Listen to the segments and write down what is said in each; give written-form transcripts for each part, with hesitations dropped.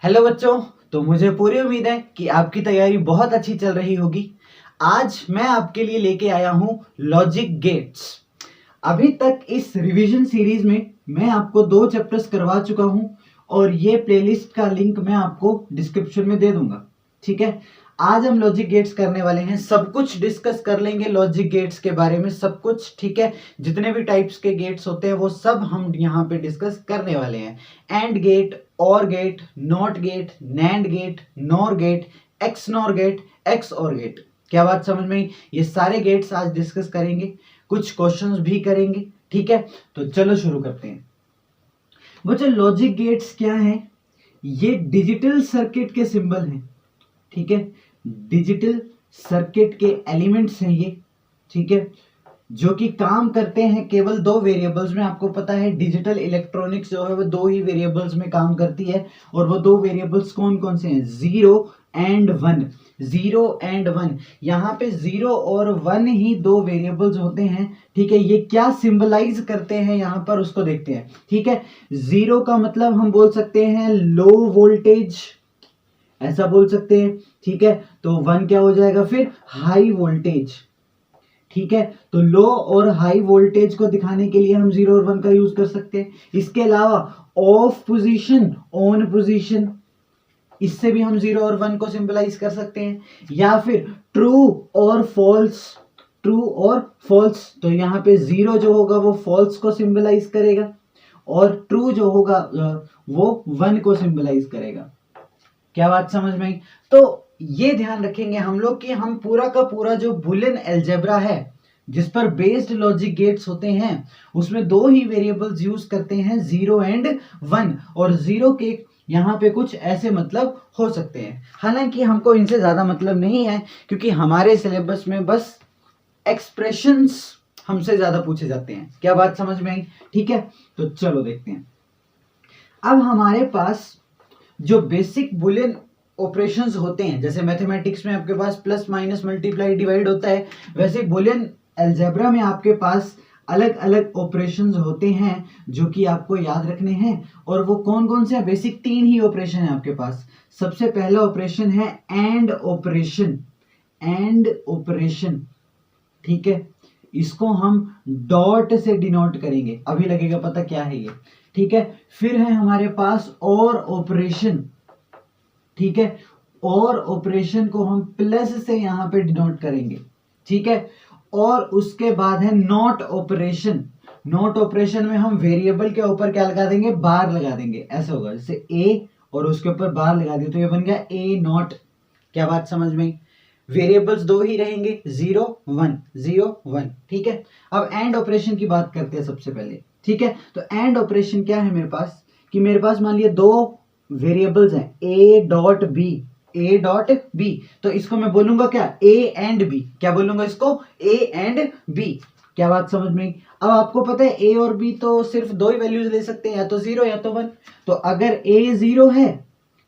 Hello बच्चों। तो मुझे पूरी उम्मीद है कि आपकी तैयारी बहुत अच्छी चल रही होगी। आज मैं आपके लिए लेके आया हूं लॉजिक गेट्स। अभी तक इस रिवीजन सीरीज में मैं आपको 2 चैप्टर्स करवा चुका हूं और ये प्लेलिस्ट का लिंक मैं आपको डिस्क्रिप्शन में दे दूंगा। ठीक है, आज हम लॉजिक गेट्स करने वाले हैं। सब कुछ डिस्कस कर लेंगे लॉजिक गेट्स के बारे में, सब कुछ। ठीक है, जितने भी टाइप्स के गेट्स होते हैं वो सब हम यहाँ पे डिस्कस करने वाले हैं। AND gate, OR gate, NOT gate, NAND gate, NOR gate, XNOR gate, XOR gate. क्या बात समझ में आई? ये सारे गेट्स आज डिस्कस करेंगे, कुछ क्वेश्चंस भी करेंगे। ठीक है, तो चलो शुरू करते हैं। बच्चों, लॉजिक गेट्स क्या है? ये डिजिटल सर्किट के सिंबल हैं। ठीक है, डिजिटल सर्किट के एलिमेंट्स हैं ये। ठीक है, जो कि काम करते हैं केवल 2 वेरिएबल्स में। आपको पता है डिजिटल इलेक्ट्रॉनिक्स जो है वो 2 ही वेरिएबल्स में काम करती है, और वो 2 वेरिएबल्स कौन कौन से हैं? 0 एंड 1। 0 एंड 1, यहाँ पे 0 और 1 ही 2 वेरिएबल्स होते हैं। ठीक है, ये क्या सिंबलाइज करते हैं यहाँ पर उसको देखते हैं। ठीक है, 0 का मतलब हम बोल सकते हैं लो वोल्टेज, ऐसा बोल सकते हैं। ठीक है, तो 1 क्या हो जाएगा फिर? High voltage. ठीक है, तो लो और हाई वोल्टेज को दिखाने के लिए हम 0 और 1 का यूज कर सकते हैं। इसके अलावा ऑफ पोजीशन, ऑन पोजीशन, इससे भी हम 0 और 1 को सिंबलाइज कर सकते हैं। या फिर ट्रू और फॉल्स, ट्रू और फॉल्स, तो यहाँ पे 0 जो होगा वो फॉल्स को सिंबलाइज करेगा, और ट्रू जो होगा वो 1 को सिंबलाइज करेगा। क्या बात समझ में आई? तो ये ध्यान रखेंगे हम लोग कि हम पूरा का पूरा जो बुलियन अलजेब्रा है जिस पर बेस्ड लॉजिक गेट्स होते हैं उसमें 2 ही वेरिएबल्स यूज करते हैं, 0 एंड 1। और 0 के यहाँ पे कुछ ऐसे मतलब हो सकते हैं, हालांकि हमको इनसे ज्यादा मतलब नहीं है क्योंकि हमारे सिलेबस में बस एक्सप्रेशंस हमसे ज्यादा पूछे जाते हैं। क्या बात समझ में आई? ठीक है, तो चलो देखते हैं। अब हमारे पास जो बेसिक बुलियन ऑपरेशंस होते हैं, जैसे मैथमेटिक्स में आपके पास प्लस माइनस मल्टीप्लाई डिवाइड होता है, वैसे बुलियन अलजेब्रा में आपके पास अलग अलग ऑपरेशंस होते हैं जो कि आपको याद रखने हैं। और वो कौन कौन से हैं? बेसिक 3 ही ऑपरेशन है आपके पास। सबसे पहला ऑपरेशन है एंड ऑपरेशन, एंड ऑपरेशन। ठीक है, इसको हम डॉट से डिनोट करेंगे, अभी लगेगा पता क्या है ये। ठीक है, फिर है हमारे पास और ऑपरेशन। ठीक है, और ऑपरेशन को हम प्लस से यहां पे डिनोट करेंगे। ठीक है, और उसके बाद है नॉट ऑपरेशन। नॉट ऑपरेशन में हम वेरिएबल के ऊपर क्या लगा देंगे? बार लगा देंगे। ऐसा होगा जैसे ए और उसके ऊपर बार लगा दिया तो ये बन गया ए नॉट। क्या बात समझ में? वेरिएबल्स 2 ही रहेंगे, 0 1, 0 1। ठीक है, अब एंड ऑपरेशन की बात करते हैं सबसे पहले। ठीक है, तो एंड ऑपरेशन क्या है मेरे पास? कि मेरे पास मान लिया 2 वेरिएबल्स हैं, A dot B, A dot B. तो इसको मैं बोलूंगा क्या? A and B. क्या बोलूंगा इसको? A and B. क्या बात समझ में? अब आपको पता है ए और बी तो सिर्फ 2 ही वैल्यूज ले सकते हैं, या तो 0 या तो 1। तो अगर ए 0 है,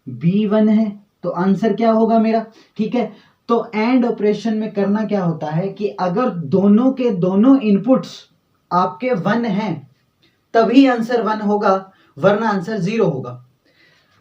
बी 1 है, तो आंसर क्या होगा मेरा? ठीक है, तो एंड ऑपरेशन में करना क्या होता है कि अगर दोनों के दोनों इनपुट्स आपके 1 हैं तभी आंसर 1 होगा, वरना आंसर 0 होगा।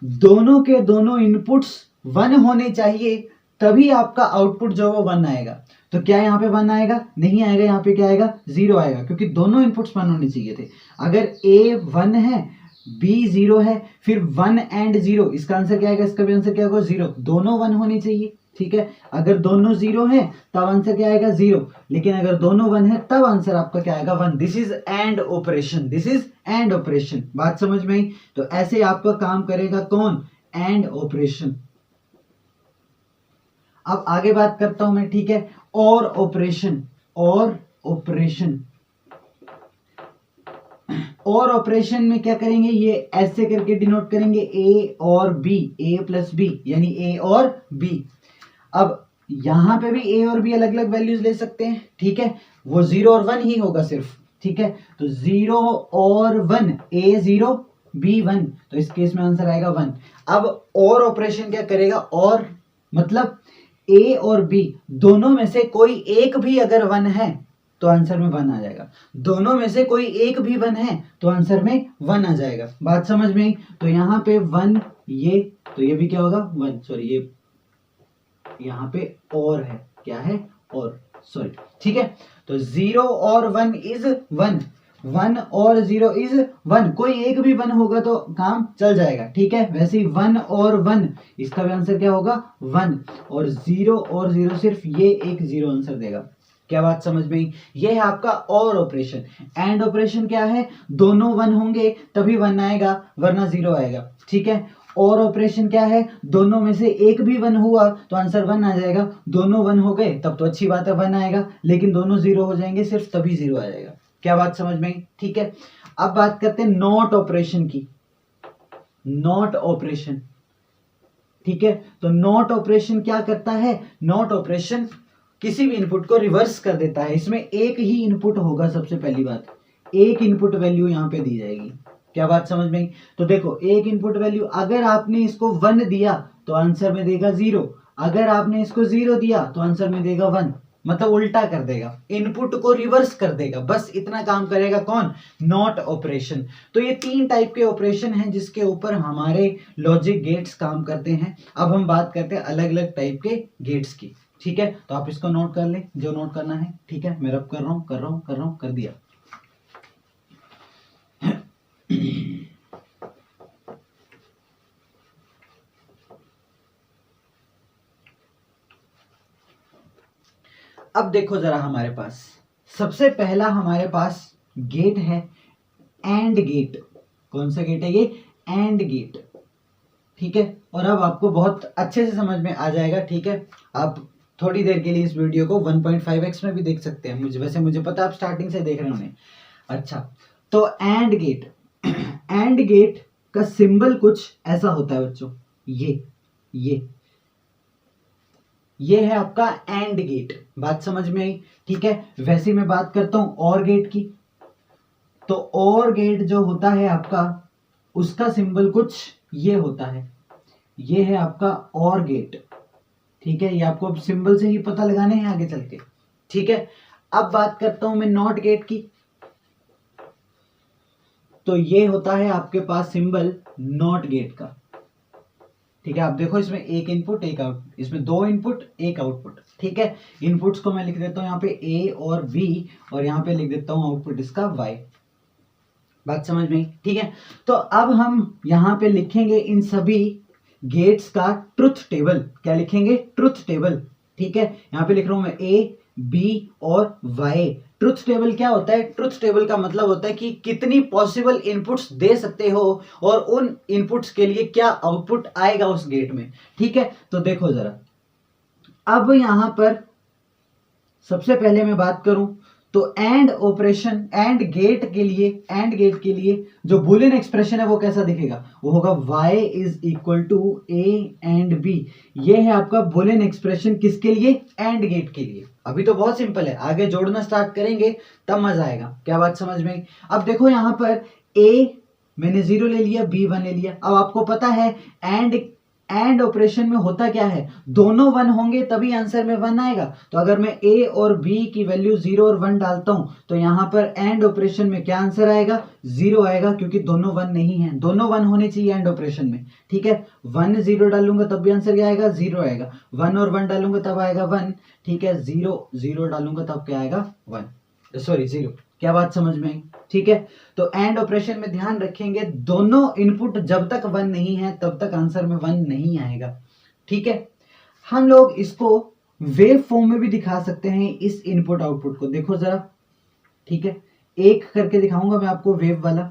दोनों के दोनों इनपुट्स 1 होने चाहिए तभी आपका आउटपुट जो वो 1 आएगा। तो क्या यहाँ पे 1 आएगा? नहीं आएगा, यहाँ पे क्या आएगा? 0 आएगा, क्योंकि दोनों इनपुट्स 1 होने चाहिए थे। अगर ए 1 है, बी 0 है, फिर 1 एंड 0, इसका आंसर क्या आएगा? इसका भी आंसर क्या होगा? 0। दोनों 1 होने चाहिए। ठीक है, अगर दोनों 0 है तब आंसर क्या आएगा? 0। लेकिन अगर दोनों 1 है तब आंसर आपका क्या आएगा? 1। This is and operation, this is and operation. बात समझ में आई? तो ऐसे आपका काम करेगा कौन? And operation. अब आगे बात करता हूं मैं। ठीक है, और ऑपरेशन, और ऑपरेशन, और ऑपरेशन में क्या करेंगे? ये ऐसे करके डिनोट करेंगे, ए और बी, ए प्लस बी, यानी ए और बी। अब यहां पे भी ए और बी अलग अलग वैल्यूज ले सकते हैं। ठीक है, वो 0 और 1 ही होगा सिर्फ। ठीक है, तो 0 और 1, ए 0 बी 1, तो इस केस में आंसर आएगा 1। अब और ऑपरेशन क्या करेगा? और मतलब ए और बी दोनों में से कोई एक भी अगर 1 है तो आंसर में 1 आ जाएगा। दोनों में से कोई एक भी 1 है तो आंसर में 1 आ जाएगा। बात समझ में आई? तो यहाँ पे 1 ये, तो ये भी क्या होगा 1, सॉरी ये यहाँ पे और है, क्या है और, सॉरी, ठीक है। तो 0 और 1 इज 1, 1 और 0 इज 1, कोई एक भी 1 होगा तो काम चल जाएगा, ठीक है। वैसे ही 1 और 1, इसका भी आंसर क्या होगा 1, और 0 और 0 सिर्फ ये एक 0 आंसर देगा। क्या बात समझ में आई? ये है आपका और ऑपरेशन। एंड ऑपरेशन क्या है? दोनों 1 होंगे तभी 1 आएगा वरना 0 आएगा, ठीक है। और ऑपरेशन क्या है? दोनों में से एक भी 1 हुआ तो आंसर 1 आ जाएगा। दोनों 1 हो गए तब तो अच्छी बात है 1 आएगा, लेकिन दोनों 0 हो जाएंगे सिर्फ तभी 0 आ जाएगा। क्या बात समझ में आई? ठीक है। अब बात करते हैं नॉट ऑपरेशन की। नॉट ऑपरेशन, ठीक है। तो नॉट ऑपरेशन क्या करता है? नॉट ऑपरेशन किसी भी इनपुट को रिवर्स कर देता है। इसमें एक ही इनपुट होगा, सबसे पहली बात, एक इनपुट वैल्यू यहां पे दी जाएगी। क्या बात समझ में आई? तो देखो एक इनपुट वैल्यू, अगर आपने इसको 1 दिया तो आंसर में देगा 0, अगर आपने इसको 0 दिया तो आंसर में देगा 1, मतलब उल्टा कर देगा, इनपुट को रिवर्स कर देगा। बस इतना काम करेगा कौन? Not operation. तो ये 3 टाइप के ऑपरेशन हैं जिसके ऊपर हमारे लॉजिक गेट्स काम करते हैं। अब हम बात करते हैं अलग अलग टाइप के गेट्स की, ठीक है। तो आप इसको नोट कर लें जो नोट करना है, ठीक है। मैं रब कर रहा हूं, कर दिया। अब देखो जरा, हमारे पास सबसे पहला हमारे पास गेट है एंड गेट। कौन सा गेट है ये? एंड गेट, ठीक है। और अब आपको बहुत अच्छे से समझ में आ जाएगा, ठीक है। आप थोड़ी देर के लिए इस वीडियो को 1.5x में भी देख सकते हैं, मुझे पता है आप स्टार्टिंग से देख रहे होंगे। अच्छा, तो एंड गेट, एंड गेट का सिंबल कुछ ऐसा होता है बच्चों, ये है आपका एंड गेट। बात समझ में आई? ठीक है। वैसे मैं बात करता हूं और गेट की, तो और गेट जो होता है आपका, उसका सिंबल कुछ ये होता है, ये है आपका और गेट, ठीक है। ये आपको अब सिंबल से ही पता लगाने हैं आगे चल के, ठीक है। अब बात करता हूं मैं नॉट गेट की, तो ये होता है आपके पास सिंबल नॉट गेट का, ठीक है। आप देखो इसमें एक इनपुट एक आउट, इसमें 2 इनपुट 1 आउटपुट, ठीक है। इनपुट्स को मैं लिख देता हूं यहाँ पे A और B, और यहाँ पे लिख देता हूं आउटपुट इसका Y। बात समझ में, ठीक है। तो अब हम यहाँ पे लिखेंगे इन सभी गेट्स का ट्रुथ टेबल। क्या लिखेंगे? ट्रुथ टेबल, ठीक है। यहाँ पे लिख रहा हूं मैं A, B और Y। ट्रुथ टेबल क्या होता है? ट्रुथ टेबल का मतलब होता है कि कितनी पॉसिबल इनपुट्स दे सकते हो और उन इनपुट्स के लिए क्या आउटपुट आएगा उस गेट में, ठीक है। तो देखो जरा, अब यहां पर सबसे पहले मैं बात करूं तो एंड ऑपरेशन, एंड गेट के लिए जो बुलियन एक्सप्रेशन है वो कैसा दिखेगा? वो होगा y is equal to a and b। ये है आपका बुलियन एक्सप्रेशन किसके लिए? एंड गेट के लिए। अभी तो बहुत सिंपल है, आगे जोड़ना स्टार्ट करेंगे तब मजा आएगा। क्या बात समझ में आई? अब देखो यहां पर a मैंने 0 ले लिया, b 1 ले लिया। अब आपको पता है एंड ऑपरेशन में होता क्या है? दोनों 1 होंगे तभी आंसर में 1 आएगा। तो अगर मैं a और b की वैल्यू 0 और 1 डालता हूं तो यहां पर एंड ऑपरेशन में क्या आंसर आएगा? 0 आएगा, क्योंकि दोनों 1 नहीं है। दोनों 1 होने चाहिए एंड ऑपरेशन में, ठीक है। 1 0 डालूंगा तब भी आंसर क्या आएगा? 0 आएगा। 1 और 1 डालूंगा तब आएगा 1, ठीक है। 0 0 डालूंगा तब क्या आएगा? 1, सॉरी 0। क्या बात समझ में आई? ठीक है। तो एंड ऑपरेशन में ध्यान रखेंगे, दोनों इनपुट जब तक 1 नहीं है तब तक आंसर में 1 नहीं आएगा, ठीक है। हम लोग इसको वेव फॉर्म में भी दिखा सकते हैं, इस इनपुट आउटपुट को। देखो जरा, ठीक है, एक करके दिखाऊंगा मैं आपको वेव वाला,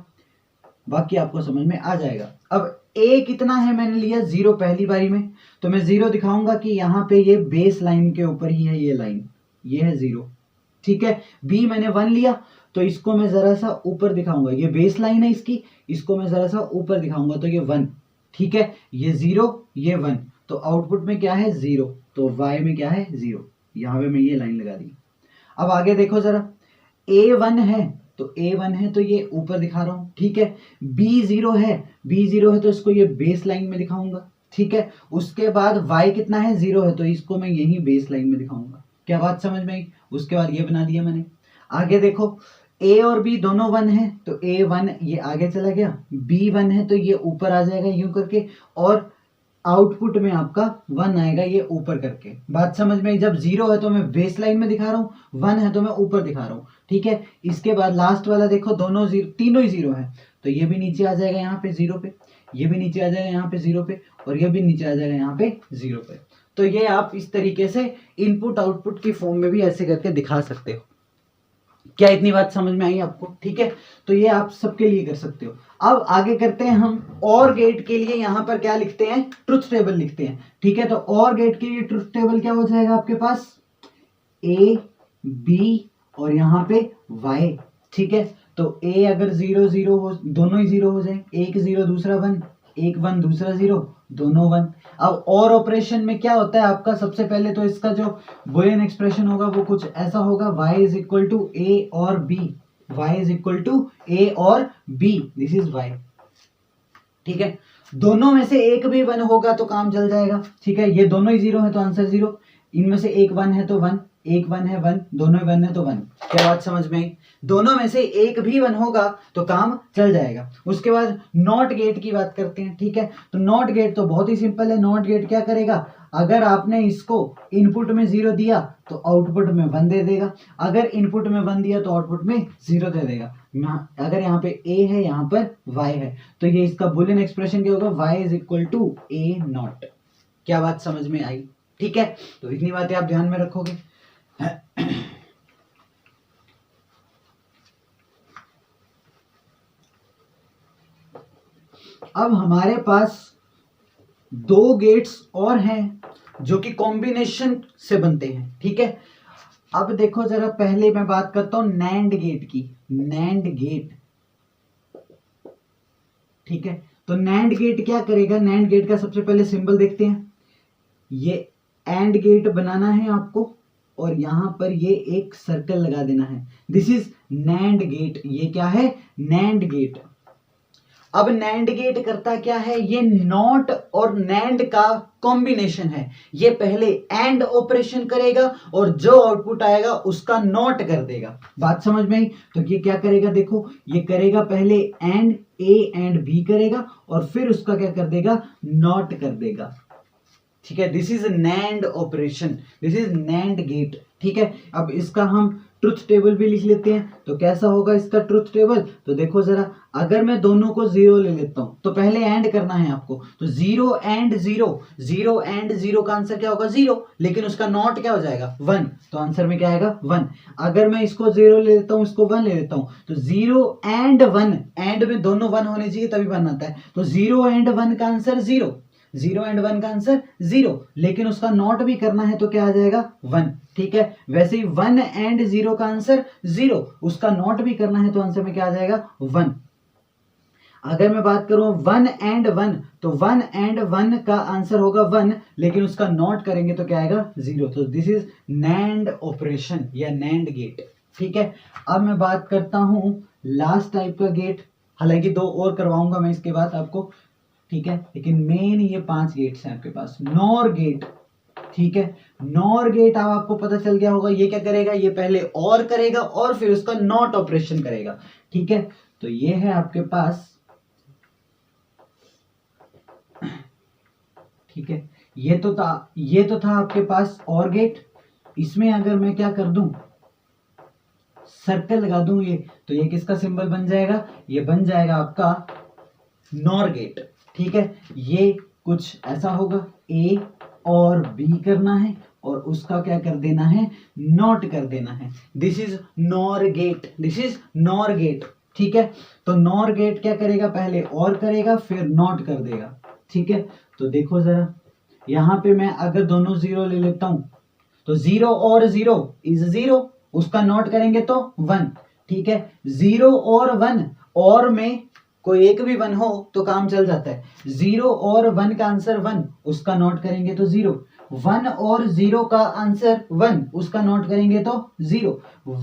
बाकी आपको समझ में आ जाएगा। अब a कितना है? मैंने लिया 0 पहली बारी में, तो मैं 0 दिखाऊंगा कि यहाँ पे ये बेस लाइन के ऊपर ही है, ये लाइन, ये है 0, ठीक है। b मैंने 1 लिया, तो इसको मैं जरा सा ऊपर दिखाऊंगा, ये बेस लाइन है इसकी, इसको मैं जरा सा ऊपर दिखाऊंगा तो ये 1, ठीक है। ये 0 ये 1, तो आउटपुट में क्या है? 0, तो y में क्या है? 0। यहां पे मैं ये लाइन लगा दी। अब आगे देखो जरा, a1 है तो a1 है तो ये ऊपर दिखा रहा हूं, ठीक है। b0 है तो इसको ये बेस लाइन में दिखाऊंगा, ठीक है। उसके बाद y कितना है? 0 है, तो इसको मैं यही बेस लाइन में दिखाऊंगा। क्या बात समझ में आई? उसके बाद ये बना दिया मैंने। आगे देखो ए और बी दोनों 1 है तो ए 1 ये आगे चला गया, बी 1 है तो ये ऊपर आ जाएगा यूं करके, और आउटपुट में आपका 1 आएगा ये ऊपर करके। बात समझ में? जब 0 है तो मैं बेस लाइन में दिखा रहा हूँ, 1 है तो मैं ऊपर दिखा रहा हूँ, ठीक है। इसके बाद लास्ट वाला देखो दोनों जीरो, तीनों ही 0 है तो ये भी नीचे आ जाएगा यहाँ पे 0 पे, ये भी नीचे आ जाएगा यहाँ पे 0 पे, और ये भी नीचे आ जाएगा यहाँ पे 0 पे। तो ये आप इस तरीके से इनपुट आउटपुट की फॉर्म में भी ऐसे करके दिखा सकते हो। क्या इतनी बात समझ में आई आपको? ठीक है, तो ये आप सबके लिए कर सकते हो। अब आगे करते हैं हम और गेट के लिए, यहां पर क्या लिखते हैं, ट्रुथ टेबल लिखते हैं, ठीक है। तो और गेट के लिए ट्रुथ टेबल क्या हो जाएगा आपके पास, ए बी और यहाँ पे वाई, ठीक है। तो ए अगर 0 0 हो, दोनों ही 0 हो जाए, एक 0 दूसरा 1, एक 1 दूसरा 0, दोनों 1। अब और ऑपरेशन में क्या होता है आपका, सबसे पहले तो इसका जो बुलियन एक्सप्रेशन होगा वो कुछ ऐसा होगा, y is equal to A और B, y is equal to A और बी, दिस इज y, ठीक है। दोनों में से एक भी 1 होगा तो काम चल जाएगा, ठीक है। ये दोनों ही 0 है तो आंसर 0, इनमें से एक 1 है तो 1, एक 1 है 1, दोनों 1 है तो 1। क्या बात समझ में आई? दोनों में से एक भी 1 होगा तो काम चल जाएगा। उसके बाद नॉट गेट की बात करते हैं, ठीक है। तो नॉट गेट तो बहुत ही सिंपल है। नॉट गेट क्या करेगा, अगर आपने इसको इनपुट में 0 दिया तो आउटपुट में 1 दे देगा, अगर इनपुट में 1 दिया तो आउटपुट में 0 दे देगा। अगर यहाँ पे a है, यहाँ पर y है, तो ये इसका बुलियन एक्सप्रेशन क्या होगा, y is equal to A not. क्या बात समझ में आई? ठीक है, तो इतनी बातें आप ध्यान में रखोगे। अब हमारे पास 2 गेट्स और हैं जो कि कॉम्बिनेशन से बनते हैं, ठीक है। अब देखो जरा, पहले मैं बात करता हूं नैंड गेट की, नैंड गेट, ठीक है। तो नैंड गेट क्या करेगा, नैंड गेट का सबसे पहले सिंबल देखते हैं। ये एंड गेट बनाना है आपको और यहां पर ये एक सर्कल लगा देना है, दिस इज नैंड गेट। ये क्या है, नैंड गेट। अब नैंड गेट करता क्या है, ये नॉट और नैंड का कॉम्बिनेशन है। ये पहले एंड ऑपरेशन करेगा और जो आउटपुट आएगा उसका नॉट कर देगा। बात समझ में आई? तो ये क्या करेगा, देखो ये करेगा पहले एंड, ए एंड बी करेगा और फिर उसका क्या कर देगा, नॉट कर देगा, ठीक है। This is NAND operation, this is NAND gate, ठीक है। अब इसका हम ट्रुथ टेबल भी लिख लेते हैं। तो कैसा होगा इसका ट्रुथ टेबल, तो देखो जरा, अगर मैं दोनों को 0 ले लेता हूं तो पहले एंड करना है आपको, तो 0 एंड 0, 0 एंड 0 का आंसर क्या होगा, 0, लेकिन उसका नॉट क्या हो जाएगा, 1, तो आंसर में क्या आएगा, 1। अगर मैं इसको 0 ले लेता हूं, इसको 1 ले लेता हूं, तो 0 एंड 1, एंड में दोनों 1 होने चाहिए तभी 1 आता है, तो 0 एंड 1 का आंसर 0, 0 एंड 1 का आंसर 0, लेकिन उसका नॉट भी करना है तो क्या आ जाएगा, 1, ठीक है। वैसे ही 1 एंड 0 का आंसर 0, उसका नॉट भी करना है तो आंसर में क्या आ जाएगा, 1। अगर मैं बात करूं 1 एंड 1, तो 1 एंड 1 का आंसर होगा 1, लेकिन उसका नॉट करेंगे तो क्या आएगा, 0। तो दिस इज नैंड ऑपरेशन या नैंड गेट, ठीक है। अब मैं बात करता हूं लास्ट टाइप का गेट, हालांकि 2 और करवाऊंगा मैं इसके बाद आपको, ठीक है, लेकिन मेन ये 5 गेट्स हैं आपके पास। नॉर गेट, ठीक है। नॉर गेट अब आपको पता चल गया होगा, ये क्या करेगा, ये पहले और करेगा और फिर उसका नॉट ऑपरेशन करेगा, ठीक है। तो ये है आपके पास, ठीक है, ये तो था आपके पास और गेट। इसमें अगर मैं क्या कर दूं, सर्कल लगा दूं ये, तो ये किसका सिंबल बन जाएगा, ये बन जाएगा आपका नॉर गेट, ठीक है। ये कुछ ऐसा होगा, ए और बी करना है और उसका क्या कर देना है, नॉट कर देना है, this is NOR gate, this is NOR gate, ठीक है। तो नॉर गेट क्या करेगा, पहले और करेगा फिर नॉट कर देगा, ठीक है। तो देखो जरा, यहां पे मैं अगर दोनों 0 ले लेता हूं, तो 0 और 0 इज 0, उसका नॉट करेंगे तो 1, ठीक है। 0 और 1, और में कोई एक भी 1 हो तो काम चल जाता है। 0 और 1 का आंसर 1, उसका नोट करेंगे तो 0। 1 और 0 का आंसर 1, उसका नोट करेंगे तो 0।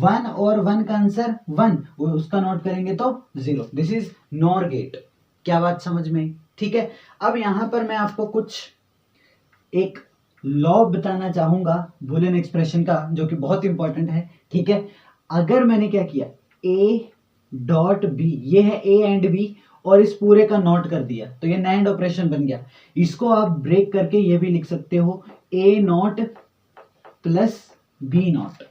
1 और 1 का आंसर 1, उसका नोट करेंगे तो 0। This is NOR gate. क्या बात समझ में? ठीक है। अब यहां पर मैं आपको कुछ एक लॉ बताना चाहूंगा बुलियन एक्सप्रेशन का, जो कि बहुत इंपॉर्टेंट है। ठीक है, अगर मैंने क्या किया, ए डॉट बी, ये है ए एंड बी, और इस पूरे का नॉट कर दिया, तो ये नैंड ऑपरेशन बन गया। इसको आप ब्रेक करके ये भी लिख सकते हो ए नॉट प्लस बी नॉट।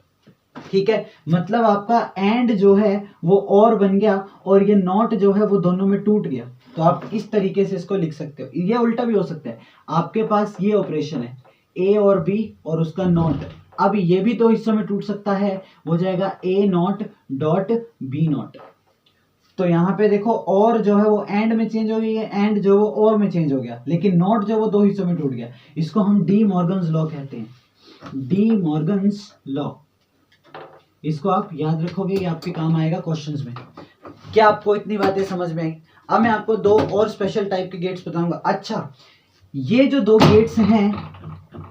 ठीक है, मतलब आपका एंड जो है वो और बन गया, और ये नॉट जो है वो दोनों में टूट गया। तो आप इस तरीके से इसको लिख सकते हो। ये उल्टा भी हो सकता है, आपके पास ये ऑपरेशन है ए और बी और उसका नॉट, अब ये भी तो हिस्सों में टूट सकता है, हो जाएगा ए नॉट डॉट बी नॉट। तो यहाँ पे देखो और जो है वो एंड में चेंज हो गई है, एंड जो वो और में चेंज हो गया, लेकिन नॉट जो वो दो हिस्सों में टूट गया। इसको हम डी मॉर्गन्स लॉ कहते हैं, डी मॉर्गन्स लॉ। इसको आप याद रखोगे, ये आपके काम आएगा क्वेश्चंस में। क्या आपको इतनी बातें समझ में आई? अब मैं आपको दो और स्पेशल टाइप के गेट्स बताऊंगा। अच्छा, ये जो दो गेट्स हैं,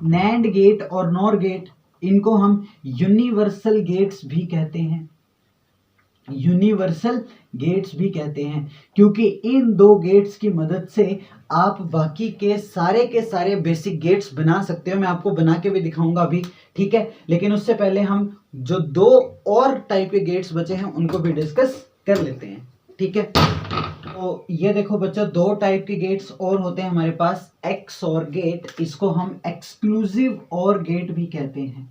नैंड गेट और नॉर गेट, इनको हम यूनिवर्सल गेट्स भी कहते हैं, यूनिवर्सल गेट्स भी कहते हैं, क्योंकि इन दो गेट्स की मदद से आप बाकी के सारे बेसिक गेट्स बना सकते हो। मैं आपको बना के भी दिखाऊंगा अभी, ठीक है। लेकिन उससे पहले हम जो दो और टाइप के गेट्स बचे हैं उनको भी डिस्कस कर लेते हैं, ठीक है। तो ये देखो बच्चों, दो टाइप के गेट्स और होते हैं हमारे पास, एक्स और गेट। इसको हम एक्सक्लूसिव और गेट भी कहते हैं,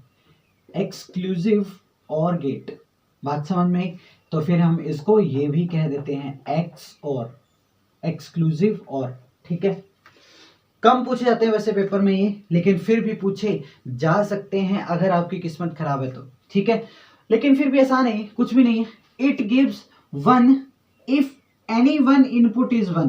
एक्सक्लूसिव और गेट। बात समझ में आई? तो फिर हम इसको ये भी कह देते हैं एक्स और, एक्सक्लूसिव और, ठीक है। कम पूछे जाते हैं वैसे पेपर में ये, लेकिन फिर भी पूछे जा सकते हैं अगर आपकी किस्मत खराब है तो, ठीक है। लेकिन फिर भी आसान है, कुछ भी नहीं है। It gives one if any one input is one.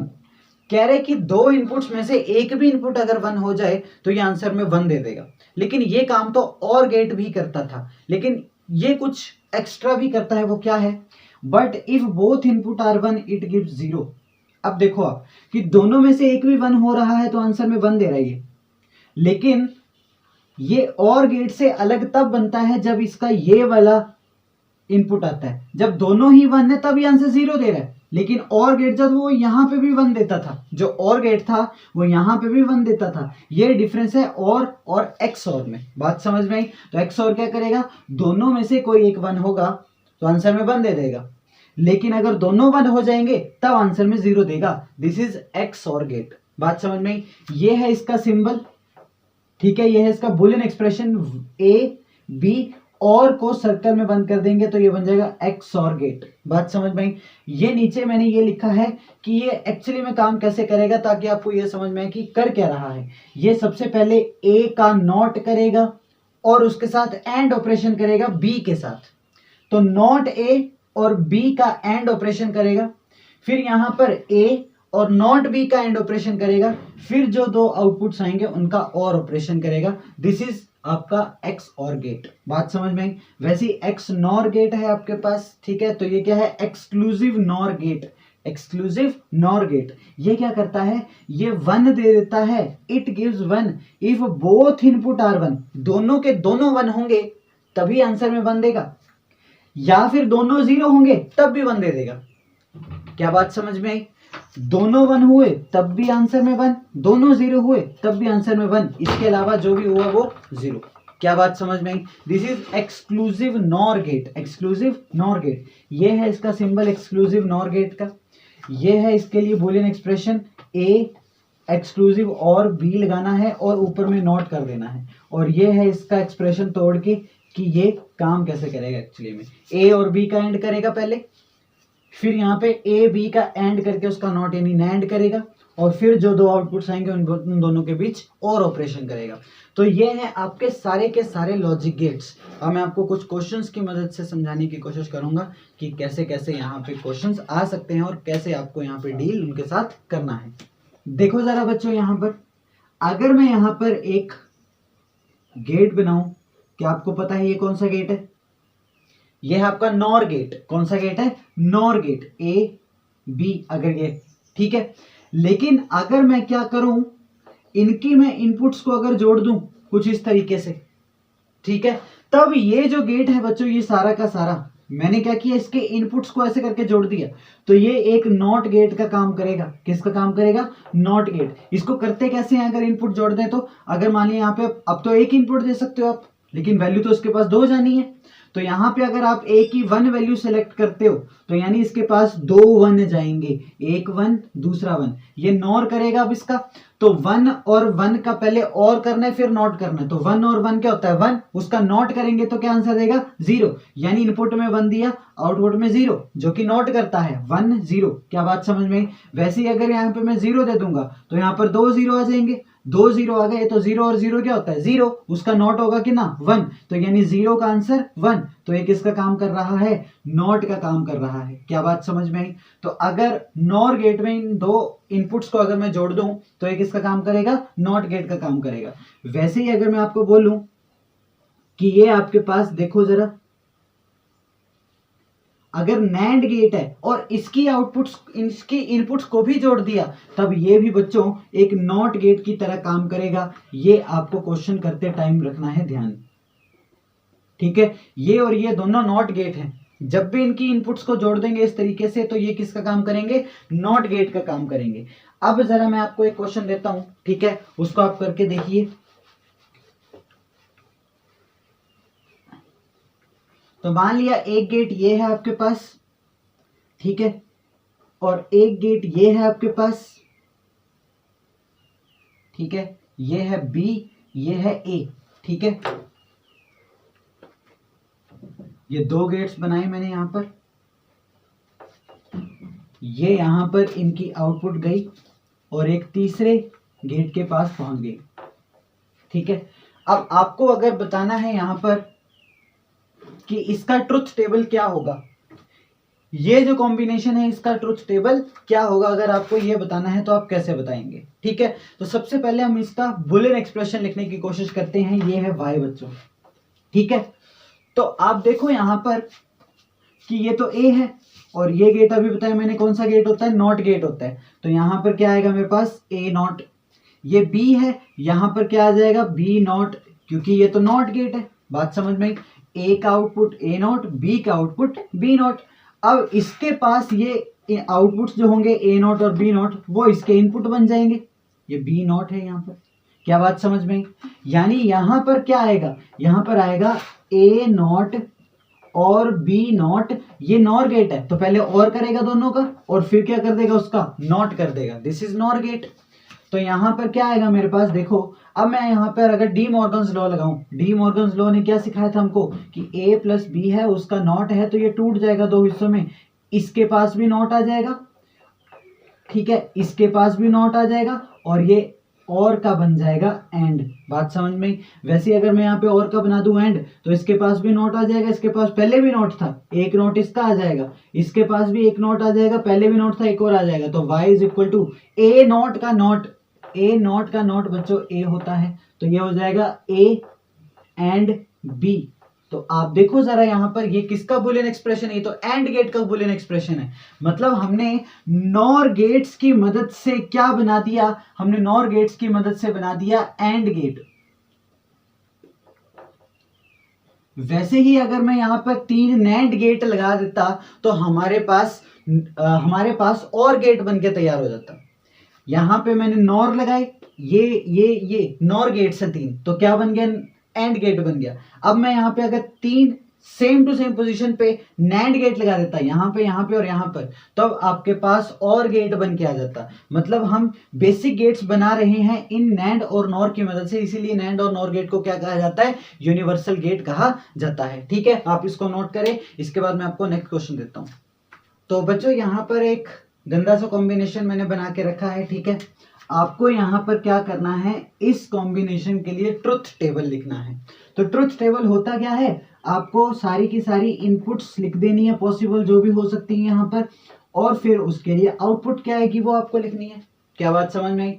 कह रहे कि दो इनपुट्स में से एक भी इनपुट अगर वन हो जाए तो ये आंसर में वन दे देगा। लेकिन ये काम तो और गेट भी करता था, लेकिन ये कुछ एक्स्ट्रा भी करता है। वो क्या है? But if both input are one it gives zero. अब देखो आप कि दोनों में से एक भी वन हो रहा है तो आंसर में वन दे रहा है ये, लेकिन ये और गेट से अलग तब बनता है जब इसका ये वाला इनपुट आता है। जब दोनों ही वन है तब ये आंसर जीरो दे रहा है, लेकिन और गेट जब वो यहां पे भी वन देता था, जो और गेट था वो यहां पे भी वन देता था। ये डिफरेंस है और एक्स और में। बात समझ में आई? तो एक्स और क्या करेगा, दोनों में से कोई एक वन होगा तो आंसर में वन दे देगा, लेकिन अगर दोनों वन हो जाएंगे तब आंसर में जीरो देगा। दिस इज एक्स और गेट। बात समझ में आई? ये है इसका सिंबल, ठीक है। ये है इसका बुलियन एक्सप्रेशन, ए बी और को सर्कल में बंद कर देंगे तो ये बन जाएगा एक्स और गेट। बात समझ में आई? ये नीचे मैंने ये लिखा है कि ये एक्चुअली में काम कैसे करेगा, ताकि आपको ये समझ में आए कि कर क्या रहा है। ये सबसे पहले ए का नॉट करेगा और उसके साथ एंड ऑपरेशन करेगा बी के साथ। तो नॉट ए और बी का एंड ऑपरेशन करेगा, फिर यहां पर ए और नॉट बी का एंड ऑपरेशन करेगा, फिर जो दो आउटपुट्स आएंगे उनका और ऑपरेशन करेगा। दिस इज आपका एक्स और गेट। बात समझ में आई? वैसे एक्स नॉर गेट है आपके पास, ठीक है। तो ये क्या है? Exclusive NOR gate. Exclusive NOR gate ये क्या करता है, ये वन दे देता है। It gives one if both input are one. दोनों के दोनों वन होंगे तभी आंसर में वन देगा, या फिर दोनों जीरो होंगे तब भी वन दे देगा। क्या बात समझ में आई? दोनों वन हुए तब भी आंसर में वन, दोनों जीरो हुए तब भी आंसर में वन, इसके अलावा जो भी हुआ वो जीरो। क्या बात समझ में आई? This is exclusive NOR gate. Exclusive NOR gate ये है इसका सिंबल, एक्सक्लूसिव नॉर गेट का। ये है इसके लिए बुलियन एक्सप्रेशन, ए एक्सक्लूसिव और बी लगाना है और ऊपर में नॉट कर देना है। और ये है इसका एक्सप्रेशन तोड़ के कि ये काम कैसे करेगा। एक्चुअली में ए और बी का एंड करेगा पहले, फिर यहाँ पे ए बी का एंड करके उसका नॉट यानी नैंड करेगा, और फिर जो दो आउटपुट्स आएंगे उन दोनों के बीच और ऑपरेशन करेगा। तो ये है आपके सारे के सारे लॉजिक गेट्स। अब मैं आपको कुछ क्वेश्चंस की मदद से समझाने की कोशिश करूंगा कि कैसे कैसे यहाँ पे क्वेश्चंस आ सकते हैं और कैसे आपको यहाँ पे डील उनके साथ करना है। देखो जरा बच्चों, यहाँ पर अगर मैं यहाँ पर एक गेट बनाऊं, क्या आपको पता है ये कौन सा गेट है? ये है आपका नॉर गेट। कौन सा गेट है? Nor gate. ए बी अगर ये, ठीक है। लेकिन अगर मैं क्या करूं, इनकी मैं इनपुट्स को अगर जोड़ दूं कुछ इस तरीके से, ठीक है, तब ये जो गेट है बच्चों, ये सारा का सारा मैंने क्या किया, इसके इनपुट्स को ऐसे करके जोड़ दिया, तो ये एक नॉट गेट का काम करेगा। किसका काम करेगा? Not gate. इसको करते कैसे हैं अगर इनपुट जोड़ दें तो? अगर मान लिया यहाँ पे अब तो एक इनपुट दे सकते हो आप, लेकिन वैल्यू तो उसके पास दो जानी है, तो यहाँ पे अगर आप ए की 1 वैल्यू सेलेक्ट करते हो तो यानी इसके पास 2 1 जाएंगे, एक 1 दूसरा 1, ये नॉर करेगा। अब इसका तो 1 और 1 का पहले और करना है फिर नॉट करना है, तो 1 और 1 क्या होता है 1, उसका नॉट करेंगे तो क्या आंसर देगा 0, यानी इनपुट में 1 दिया आउटपुट में 0, जो कि नॉट करता है 1 0। क्या बात समझ में? वैसे ही अगर यहाँ पे मैं 0 दे दूंगा तो यहाँ पर 2 0 आ जाएंगे, 2 0 आ गए तो 0 और 0 क्या होता है 0, उसका नॉट होगा कि ना 1, तो यानी 0 का आंसर 1, तो एक इसका काम कर रहा है नॉट का काम कर रहा है। क्या बात समझ में आई? तो अगर नॉर गेट में इन दो इनपुट्स को अगर मैं जोड़ दूं तो एक इसका काम करेगा नॉट गेट का काम करेगा। वैसे ही अगर मैं आपको बोलूं कि ये आपके पास देखो जरा, अगर नैंड गेट है और इसकी आउटपुट्स इसकी इनपुट्स को भी जोड़ दिया तब ये भी बच्चों एक नॉट गेट की तरह काम करेगा। ये आपको क्वेश्चन करते टाइम रखना है ध्यान, ठीक है। ये और ये दोनों नॉट गेट हैं, जब भी इनकी इनपुट्स को जोड़ देंगे इस तरीके से तो ये किसका काम करेंगे नॉट गेट का काम करेंगे। अब जरा मैं आपको एक क्वेश्चन देता हूं, ठीक है, उसको आप करके देखिए। तो मान लिया एक गेट ये है आपके पास, ठीक है, और एक गेट ये है आपके पास, ठीक है, ये है बी, ये है ए, ठीक है। ये दो गेट्स बनाए मैंने यहां पर, ये यहां पर इनकी आउटपुट गई और एक तीसरे गेट के पास पहुंच गई, ठीक है। अब आपको अगर बताना है यहां पर कि इसका ट्रुथ टेबल क्या होगा, ये जो कॉम्बिनेशन है इसका ट्रुथ टेबल क्या होगा, अगर आपको ये बताना है तो आप कैसे बताएंगे, ठीक है। तो सबसे पहले हम इसका बुलियन एक्सप्रेशन लिखने की कोशिश करते हैं। ये है y बच्चों, ठीक है। तो आप देखो यहां पर कि ये तो a है और ये गेट अभी बताया मैंने कौन सा गेट होता है नॉट गेट होता है, तो यहां पर क्या आएगा मेरे पास a नॉट। ये b है, यहां पर क्या आ जाएगा b नॉट, क्योंकि ये तो नॉट गेट है। बात समझ में? a का आउटपुट a नॉट, b का आउटपुट b नॉट। अब इसके पास ये आउटपुट्स जो होंगे a नॉट और b नॉट वो इसके इनपुट बन जाएंगे, ये b नॉट है यहाँ पर। क्या बात समझ में? यानी यहां पर क्या आएगा, यहां पर आएगा a नॉट और b नॉट, ये नॉर गेट है तो पहले और करेगा दोनों का और फिर क्या कर देगा उसका नॉट कर देगा, दिस इज नॉर गेट। तो यहां पर क्या आएगा मेरे पास, देखो अब मैं यहां पर अगर डी मॉर्गन्स लॉ लगाऊं, डी मॉर्गन्स लॉ ने क्या सिखाया था हमको कि a प्लस बी है उसका नॉट है तो ये टूट जाएगा दो हिस्सों में, इसके पास भी नॉट आ जाएगा, ठीक है, इसके पास भी नॉट आ जाएगा और ये और का बन जाएगा एंड। बात समझ में? वैसे अगर मैं यहाँ पे और का बना दूं एंड तो इसके पास भी नॉट आ जाएगा, इसके पास पहले भी नॉट था एक नॉट इसका आ जाएगा, इसके पास भी एक नॉट आ जाएगा, पहले भी नॉट था एक और आ जाएगा। तो y is equal to A not का नॉट, ए नॉट का नॉट बच्चों ए होता है तो ये हो जाएगा a एंड b। तो आप देखो जरा यहां पर ये किसका बुलियन एक्सप्रेशन है, ये तो एंड गेट का बुलियन एक्सप्रेशन है। मतलब हमने नॉर गेट्स की मदद से क्या बना दिया, हमने नॉर गेट्स की मदद से बना दिया एंड गेट। वैसे ही अगर मैं यहां पर 3 नैंड गेट लगा देता तो हमारे पास और गेट बनके तैयार हो जाता। यहां पे मैंने नॉर लगाए, ये नॉर गेट्स है 3, तो क्या बन गया एंड गेट बन गया। अब मैं यहाँ पे अगर 3 सेम टू सेम पोजीशन पे नैंड गेट लगा देता, यहाँ पे और यहाँ पर, तब तो आपके पास और गेट बन के आ जाता। मतलब हम बेसिक गेट्स बना रहे हैं इन नैंड और नॉर की मदद से, इसीलिए नैंड और नॉर गेट को क्या कहा जाता है, यूनिवर्सल गेट कहा जाता है, ठीक है। आप इसको नोट करें, इसके बाद मैं आपको नेक्स्ट क्वेश्चन देता हूँ। तो बच्चों यहाँ पर एक गंदा सा कॉम्बिनेशन मैंने बना के रखा है, ठीक है। आपको यहाँ पर क्या करना है, इस कॉम्बिनेशन के लिए ट्रुथ टेबल लिखना है। तो ट्रुथ टेबल होता क्या है, आपको सारी की सारी इनपुट्स लिख देनी है पॉसिबल जो भी हो सकती है यहाँ पर, और फिर उसके लिए आउटपुट क्या है कि वो आपको लिखनी है। क्या बात समझ में आई?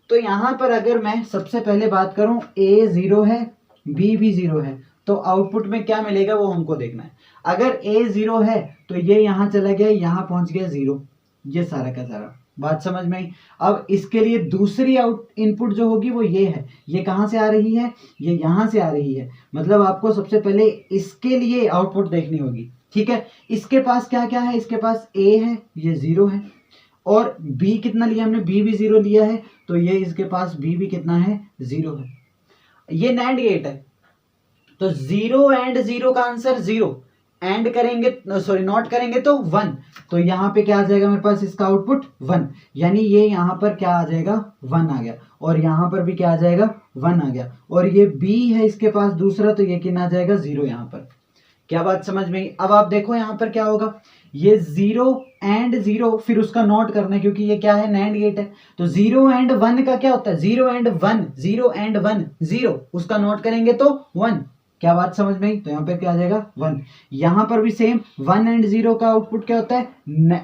तो यहाँ पर अगर मैं सबसे पहले बात करूं a 0 है b भी 0 है तो आउटपुट में क्या मिलेगा वो हमको देखना है। अगर a 0 है तो ये यहाँ चला गया, यहाँ पहुंच गया 0, ये सारा का सारा। बात समझ में आई? अब इसके लिए दूसरी इनपुट जो होगी वो ये है, ये कहां से आ रही है, ये यहां से आ रही है। मतलब आपको सबसे पहले इसके लिए आउटपुट देखनी होगी, ठीक है। इसके पास क्या क्या है, इसके पास a है, ये 0 है, और b कितना लिया हमने, b भी 0 लिया है, तो ये इसके पास b भी कितना है, 0 है। ये नैंड गेट है, तो 0 एंड 0 का आंसर 0, एंड करेंगे सॉरी नॉट करेंगे तो 1, तो यहाँ पे क्या आ जाएगा मेरे पास इसका आउटपुट 1, यानी ये यहाँ पर क्या आ जाएगा 1 आ गया, और यहाँ पर भी क्या आ जाएगा 1 आ गया, और ये B है इसके पास दूसरा, तो ये कितना आ जाएगा 0 यहाँ पर। क्या बात समझ में आई? अब आप देखो यहाँ पर क्या होगा, ये 0 एंड 0 फिर उसका नॉट करना है क्योंकि ये क्या है नैंड गेट है, तो 0 एंड 1 का क्या होता है 0 एंड 1, 0 एंड 1 0, उसका नॉट करेंगे तो 1। क्या बात समझ में आई? तो यहाँ पे क्या आ जाएगा 1। यहाँ पर भी सेम 1 एंड 0 का आउटपुट क्या होता है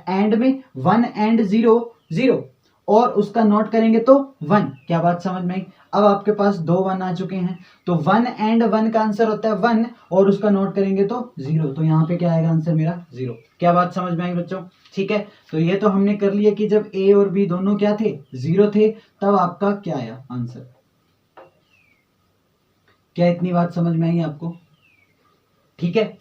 एंड में 1 एंड 0 0, और उसका नॉट करेंगे तो 1। क्या बात समझ में आई? अब आपके पास 2 1 आ चुके हैं, तो 1 एंड 1 का आंसर होता है 1, और उसका नोट करेंगे तो 0, तो यहाँ पे क्या आएगा आंसर मेरा 0। क्या बात समझ में आई बच्चों? ठीक है, तो ये तो हमने कर लिया कि जब A और B दोनों क्या थे 0 थे, तब आपका क्या आया आंसर। क्या इतनी बात समझ में आई आपको? ठीक है,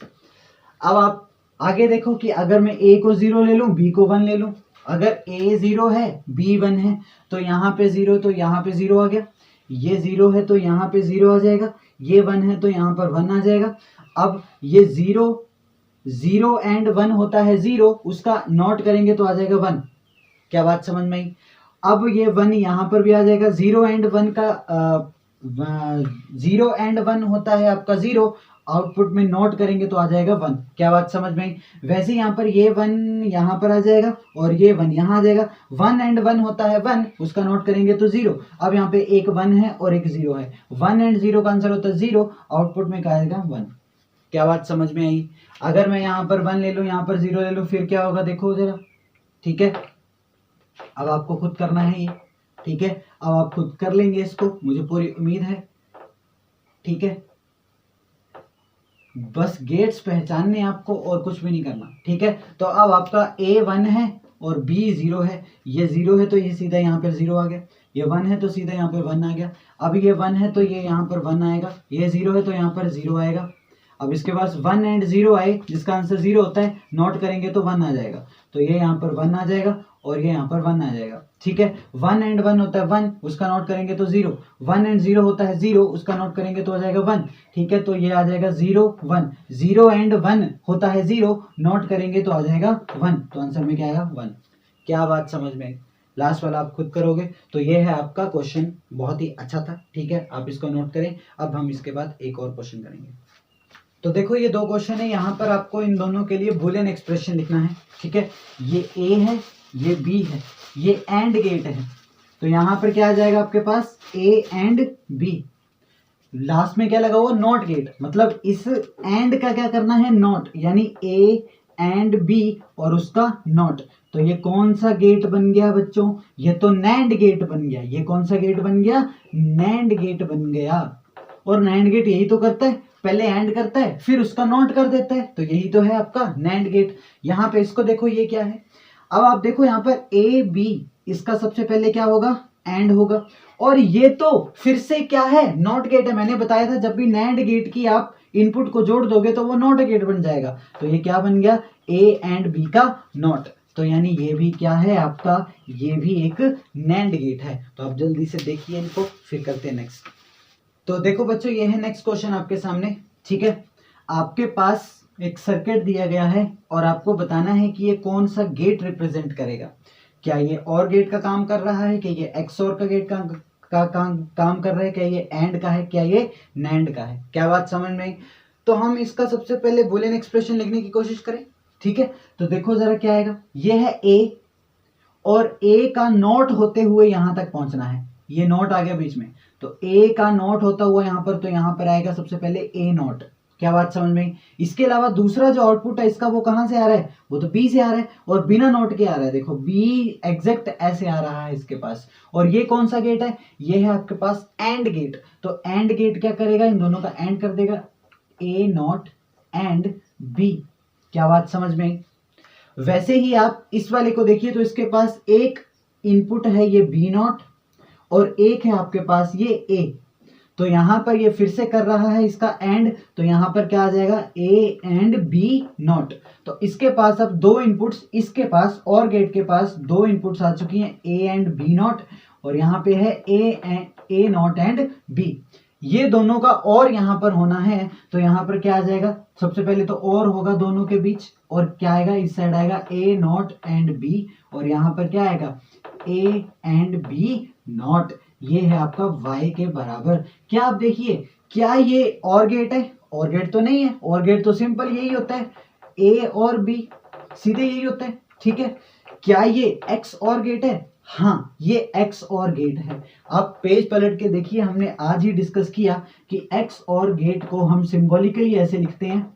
अब आप आगे देखो कि अगर मैं A को 0 ले लूं, B को 1 ले लूं, अगर A 0 है B 1 है, तो यहाँ पे 0 तो यहाँ पे 0 आ गया, ये 0 है तो यहाँ पे 0 आ जाएगा, ये 1 है तो यहाँ पर 1 आ जाएगा। अब ये 0 एंड 1 होता है 0, उसका नॉट करेंगे तो आ जाएगा 1। क्या बात समझ में आई? अब ये 1 यहाँ पर भी आ जाएगा, 0 एंड 1 का 0 एंड 1 होता है आपका 0, आउटपुट में नोट करेंगे तो आ जाएगा 1। क्या बात समझ में आई? वैसे यहाँ पर ये 1 यहाँ पर आ जाएगा और ये 1 यहाँ आ जाएगा, 1 एंड 1 होता है 1, उसका नोट करेंगे तो 0। अब यहाँ पे एक 1 है और एक 0 है, 1 एंड 0 का आंसर होता है 0, आउटपुट में क्या आएगा 1। क्या बात समझ में आई? अगर मैं यहाँ पर 1 ले लूँ, यहाँ पर 0 ले लूँ, फिर क्या होगा देखो जरा। ठीक है, अब आपको खुद करना है ये। ठीक है, अब आप खुद कर लेंगे इसको, मुझे पूरी उम्मीद है। ठीक है, बस गेट्स पहचानने आपको और कुछ भी नहीं करना। ठीक है, तो अब आपका A 1 है और B 0 है, ये 0 है तो ये सीधा यहाँ पर 0 आ गया, ये 1 है तो सीधा यहाँ पर 1 आ गया, अब ये 1 है तो ये यहाँ पर 1 आएगा, ये 0 है तो यहाँ पर 0 आएगा। अब इसके पास 1 एंड 0 आए जिसका आंसर 0 होता है, नोट करेंगे तो 1 आ जाएगा, तो ये यहाँ पर 1 आ जाएगा और ये यहाँ पर 1 आ जाएगा। ठीक है, 1 एंड 1 होता है 1, उसका नोट करेंगे तो 0, 1 एंड 0 होता है 0, उसका नोट करेंगे तो आ जाएगा 1। ठीक है, तो ये आ जाएगा 0 1, 0 एंड 1 होता है 0, नोट करेंगे तो आ जाएगा 1, तो आंसर में क्या आएगा 1। क्या बात समझ में? लास्ट वाला आप खुद करोगे। तो ये है आपका क्वेश्चन, बहुत ही अच्छा था। ठीक है, आप इसको नोट करें। अब हम इसके बाद एक और क्वेश्चन करेंगे। तो देखो ये 2 क्वेश्चन है, यहाँ पर आपको इन दोनों के लिए बूलियन एक्सप्रेशन लिखना है। ठीक है, ये A है, ये B है, ये एंड गेट है, तो यहाँ पर क्या आ जाएगा आपके पास A एंड B, लास्ट में क्या लगा हुआ नॉट गेट, मतलब इस एंड का क्या करना है नॉट, यानी A एंड B और उसका नॉट। तो ये कौन सा गेट बन गया बच्चों? ये तो नैंड गेट बन गया। ये कौन सा गेट बन गया? नैंड गेट बन गया। और नैंड गेट यही तो करता है, पहले एंड करता है फिर उसका नॉट कर देता है, तो यही तो है आपका नैंड गेट। यहाँ पे इसको देखो, ये क्या है? अब आप देखो यहाँ पर A B, इसका सबसे पहले क्या होगा एंड होगा, और ये तो फिर से क्या है नॉट गेट है। मैंने बताया था जब भी नैंड गेट की आप इनपुट को जोड़ दोगे तो वो नॉट गेट बन जाएगा। तो ये क्या बन गया? A एंड B का नॉट। तो यानी ये भी क्या है आपका? ये भी एक नैंड गेट है। तो आप जल्दी से देखिए इनको, फिर करते हैं नेक्स्ट। तो देखो बच्चों, ये है नेक्स्ट क्वेश्चन आपके सामने। ठीक है, आपके पास एक सर्किट दिया गया है और आपको बताना है कि ये कौन सा गेट रिप्रेजेंट करेगा। क्या ये और गेट का काम कर रहा है, क्या ये एक्सओर का गेट का काम कर रहा है, क्या ये एंड का है, क्या ये नैंड का है? क्या बात समझ में आई? तो हम इसका सबसे पहले बूलियन एक्सप्रेशन लिखने की कोशिश करें। ठीक है, तो देखो जरा क्या आएगा। ये है A और A का नॉट होते हुए यहां तक पहुंचना है, ये नॉट आ गया बीच में, तो A का नॉट होता हुआ यहाँ पर, तो यहाँ पर आएगा सबसे पहले A नॉट। क्या बात समझ में? इसके अलावा दूसरा जो आउटपुट है इसका, वो कहाँ से आ रहा है? वो तो B से आ रहा है और बिना नॉट के आ रहा है। देखो B एग्जैक्ट ऐसे आ रहा है इसके पास। और ये कौन सा गेट है? ये है आपके पास एंड गेट। तो एंड गेट क्या करेगा? इन दोनों का एंड कर देगा, A नॉट एंड B। क्या बात समझ में? वैसे ही आप इस वाले को देखिए, तो इसके पास एक इनपुट है ये B नॉट और एक है आपके पास ये A। तो यहां पर ये फिर से कर रहा है इसका एंड, तो यहां पर क्या आ जाएगा? A and B not. तो इसके पास अब 2 इनपुट्स, इसके पास और गेट के पास 2 इनपुट्स आ चुकी हैं, A एंड B नॉट, और यहाँ पे है A नॉट एंड B। ये दोनों का और यहाँ पर होना है, तो यहाँ पर क्या आ जाएगा, सबसे पहले तो और होगा दोनों के बीच, और क्या आएगा, इस साइड आएगा ए नॉट एंड बी, और यहाँ पर क्या आएगा, ए एंड बी नॉट। ये है आपका y के बराबर। क्या आप देखिए, क्या ये और गेट है? और गेट तो नहीं है, और गेट तो सिंपल यही होता है, a और b सीधे यही होता है, ठीक है। क्या ये x और गेट है? हाँ, ये x और गेट है। आप पेज पलट के देखिए, हमने आज ही डिस्कस किया कि x और गेट को हम सिंबॉलिकली ऐसे लिखते हैं,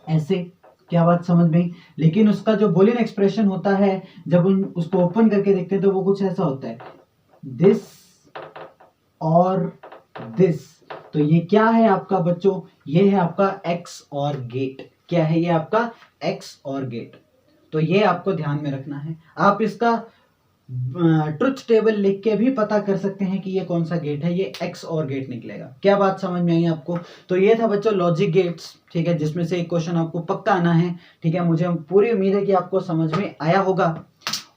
ऐसे। क्या बात समझ में? लेकिन उसका जो बूलियन एक्सप्रेशन होता है, जब उसको ओपन करके देखते हैं तो वो कुछ ऐसा होता है, दिस और दिस। तो ये क्या है आपका बच्चों, ये है आपका x और गेट। क्या है ये आपका x और गेट। तो ये आपको ध्यान में रखना है। आप इसका ट्रुथ टेबल लिख के भी पता कर सकते हैं कि ये कौन सा गेट है, ये x और गेट निकलेगा। क्या बात समझ में आई आपको? तो ये था बच्चों लॉजिक गेट्स, ठीक है, जिसमें से एक क्वेश्चन आपको पक्का आना है, ठीक है। मुझे पूरी उम्मीद है कि आपको समझ में आया होगा,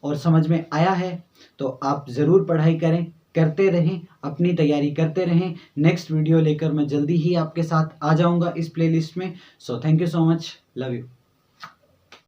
और समझ में आया है तो आप ज़रूर पढ़ाई करें, करते रहें, अपनी तैयारी करते रहें। नेक्स्ट वीडियो लेकर मैं जल्दी ही आपके साथ आ जाऊंगा इस प्लेलिस्ट में। So thank you so much, love you.